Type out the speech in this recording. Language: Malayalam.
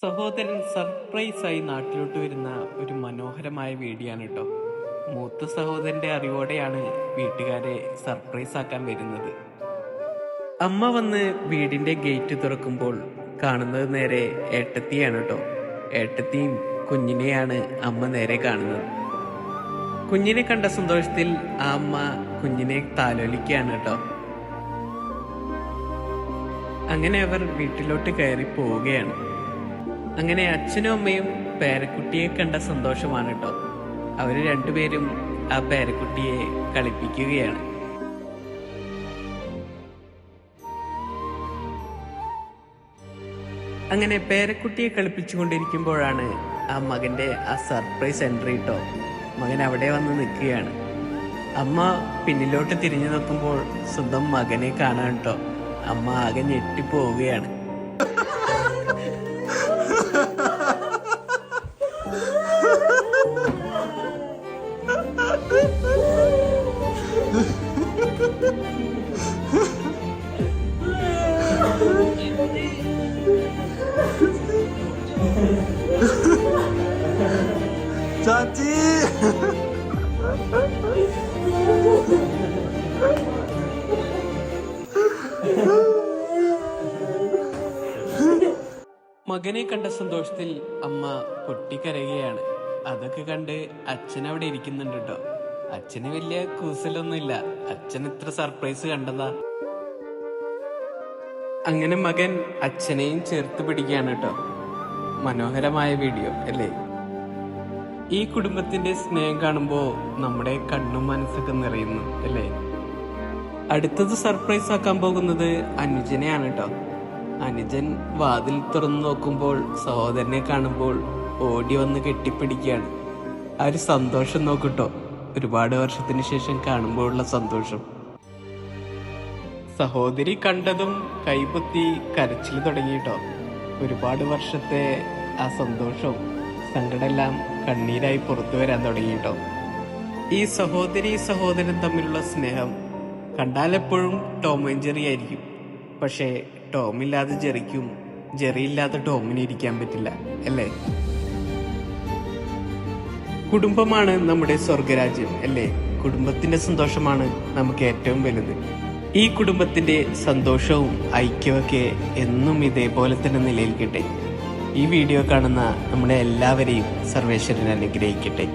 സഹോദരൻ സർപ്രൈസായി നാട്ടിലോട്ട് വരുന്ന ഒരു മനോഹരമായ വീഡിയോ ആണ് കേട്ടോ. മൂത്ത സഹോദരന്റെ അറിവോടെയാണ് വീട്ടുകാരെ സർപ്രൈസ് ആക്കാൻ വരുന്നത്. അമ്മ വന്ന് വീടിന്റെ ഗേറ്റ് തുറക്കുമ്പോൾ കാണുന്നത് നേരെ ഏട്ടത്തിയാണ് കേട്ടോ. ഏട്ടത്തിയും കുഞ്ഞിനെയാണ് അമ്മ നേരെ കാണുന്നത്. കുഞ്ഞിനെ കണ്ട സന്തോഷത്തിൽ ആ അമ്മ കുഞ്ഞിനെ താലോലിക്കുകയാണ് കേട്ടോ. അങ്ങനെ അവർ വീട്ടിലോട്ട് കയറി പോവുകയാണ്. അങ്ങനെ അച്ഛനും അമ്മയും പേരക്കുട്ടിയെ കണ്ട സന്തോഷമാണ് കേട്ടോ. അവര് രണ്ടുപേരും ആ പേരക്കുട്ടിയെ കളിപ്പിക്കുകയാണ്. അങ്ങനെ പേരക്കുട്ടിയെ കളിപ്പിച്ചുകൊണ്ടിരിക്കുമ്പോഴാണ് ആ മകന്റെ ആ സർപ്രൈസ് എൻട്രി കേട്ടോ. മകൻ അവിടെ വന്ന് നിൽക്കുകയാണ്. അമ്മ പിന്നിലോട്ട് തിരിഞ്ഞു നോക്കുമ്പോൾ സ്വന്തം മകനെ കാണാൻ കേട്ടോ. അമ്മ ആകെ ഞെട്ടിപ്പോവുകയാണ്. ചാച്ചി മകനെ കണ്ട സന്തോഷത്തിൽ അമ്മ പൊട്ടിക്കരയുകയാണ്. അതൊക്കെ കണ്ട് അച്ഛൻ അവിടെ ഇരിക്കുന്നുണ്ട് കേട്ടോ. അച്ഛന് വലിയ കൂസലൊന്നുമില്ല. അച്ഛൻ ഇത്ര സർപ്രൈസ് കണ്ടതാ. അങ്ങനെ മകൻ അച്ഛനെയും ചേർത്ത് പിടിക്കുകയാണ് കേട്ടോ. മനോഹരമായ വീഡിയോ അല്ലേ? ഈ കുടുംബത്തിന്റെ സ്നേഹം കാണുമ്പോ നമ്മുടെ കണ്ണും മനസ്സൊക്കെ നിറയുന്നു അല്ലേ? അടുത്തത് സർപ്രൈസ് ആക്കാൻ പോകുന്നത് അനുജനെയാണ് കേട്ടോ. അനുജൻ വാതിൽ തുറന്നു നോക്കുമ്പോൾ സഹോദരനെ കാണുമ്പോൾ ഓടി വന്ന് കെട്ടിപ്പിടിക്കുകയാണ്. ആ ഒരു സന്തോഷം നോക്കിട്ടോ. ഒരുപാട് വർഷത്തിന് ശേഷം കാണുമ്പോഴുള്ള സന്തോഷം. സഹോദരി കണ്ടതും കൈപൊത്തി കരച്ചിൽ തുടങ്ങിയിട്ടോ. ഒരുപാട് വർഷത്തെ ആ സന്തോഷവും സങ്കടമെല്ലാം കണ്ണീരായി പുറത്തു വരാൻ തുടങ്ങിയിട്ടോ. ഈ സഹോദരൻ തമ്മിലുള്ള സ്നേഹം കണ്ടാലെപ്പോഴും ടോം ആൻഡ് ജെറി ആയിരിക്കും. പക്ഷേ ടോമില്ലാതെ ജെറിക്കും, ജെറിയില്ലാതെ ടോമിന് ഇരിക്കാൻ പറ്റില്ല അല്ലേ? കുടുംബമാണ് നമ്മുടെ സ്വർഗരാജ്യം അല്ലേ? കുടുംബത്തിന്റെ സന്തോഷമാണ് നമുക്ക് ഏറ്റവും വലുത്. ഈ കുടുംബത്തിന്റെ സന്തോഷവും ഐക്യമൊക്കെ എന്നും ഇതേപോലെ തന്നെ നിലനിൽക്കട്ടെ. ഈ വീഡിയോ കാണുന്ന നമ്മുടെ എല്ലാവരെയും സർവേശ്വരൻ അനുഗ്രഹിക്കട്ടെ.